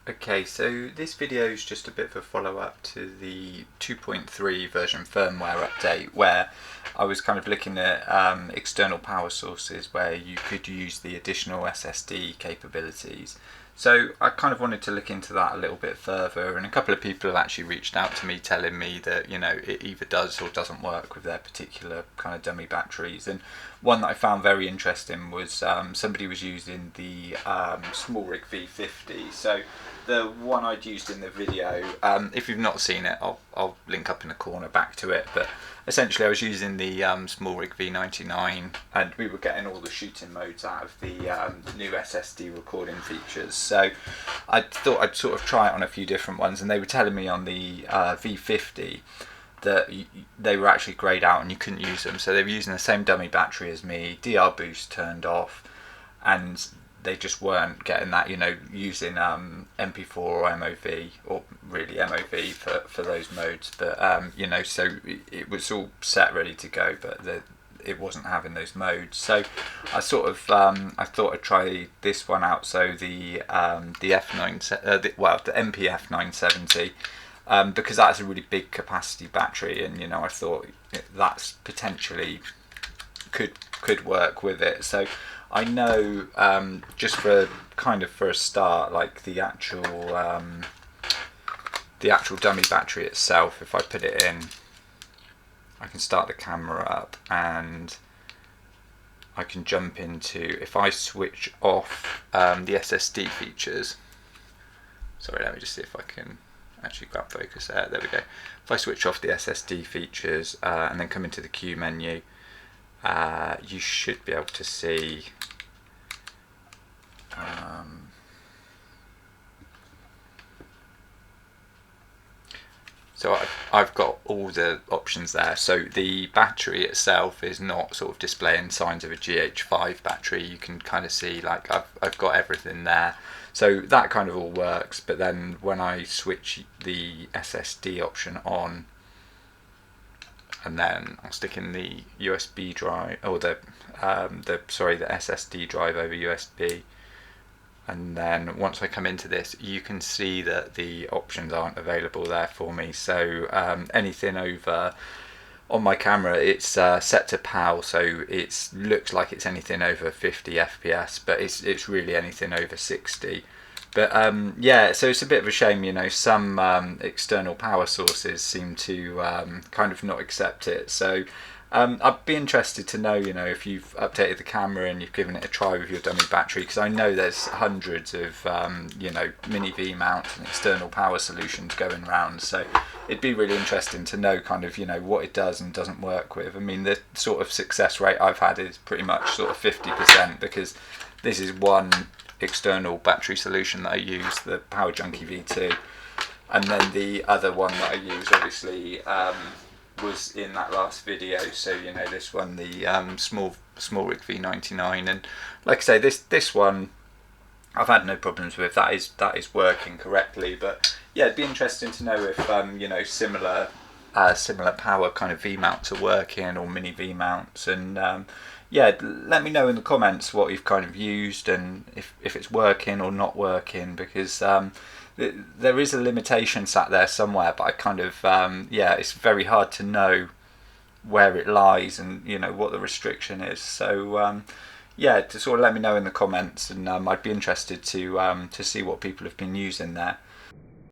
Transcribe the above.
Okay, so this video is just a bit of a follow-up to the 2.3 version firmware update, where I was kind of looking at external power sources where you could use the additional SSD capabilities. So I kind of wanted to look into that a little bit further, and a couple of people have actually reached out to me telling me that, you know, it either does or doesn't work with their particular kind of dummy batteries. And one that I found very interesting was somebody was using the SmallRig V50. So the one I'd used in the video, if you've not seen it, I'll link up in the corner back to it, but essentially I was using the SmallRig V99, and we were getting all the shooting modes out of the new SSD recording features. So I thought I'd sort of try it on a few different ones, and they were telling me on the V50 that they were actually greyed out and you couldn't use them. So they were using the same dummy battery as me, DR boost turned off, and they just weren't getting that, you know, using MP4 or MOV, or really MOV for those modes. But you know, so it was all set ready to go, but it wasn't having those modes. So I sort of I thought I'd try this one out. So the the MPF 970. Because that's a really big capacity battery, and you know, I thought that's potentially could work with it. So I know just for a start, like the actual dummy battery itself, if I put it in, I can start the camera up and I can jump into, if I switch off the SSD features. Sorry, let me just see if I can actually grab focus there. There we go. If I switch off the SSD features and then come into the Q menu, you should be able to see so I've got all the options there. So the battery itself is not sort of displaying signs of a GH5 battery. You can kind of see, like, I've got everything there. So that kind of all works. But then when I switch the SSD option on, and then I'll stick in the USB drive, or the SSD drive over USB, and then once I come into this, you can see that the options aren't available there for me. So anything over, on my camera it's set to PAL, so it looks like it's anything over 50 FPS, but it's really anything over 60. But yeah, so it's a bit of a shame, you know, some external power sources seem to kind of not accept it. So I'd be interested to know, you know, if you've updated the camera and you've given it a try with your dummy battery, because I know there's hundreds of you know, mini V mounts and external power solutions going around. So it'd be really interesting to know kind of, you know, what it does and doesn't work with. I mean, the sort of success rate I've had is pretty much sort of 50%, because this is one external battery solution that I use, the Power Junkie V2, and then the other one that I use obviously was in that last video. So you know, this one, the SmallRig V99, and like I say, this one I've had no problems with. That is working correctly. But yeah, it'd be interesting to know if you know, similar power kind of V mounts are working, or mini V mounts, and yeah, let me know in the comments what you've kind of used, and if it's working or not working, because there is a limitation sat there somewhere, but I kind of yeah, it's very hard to know where it lies and, you know, what the restriction is. So yeah, to sort of let me know in the comments, and I'd be interested to see what people have been using there.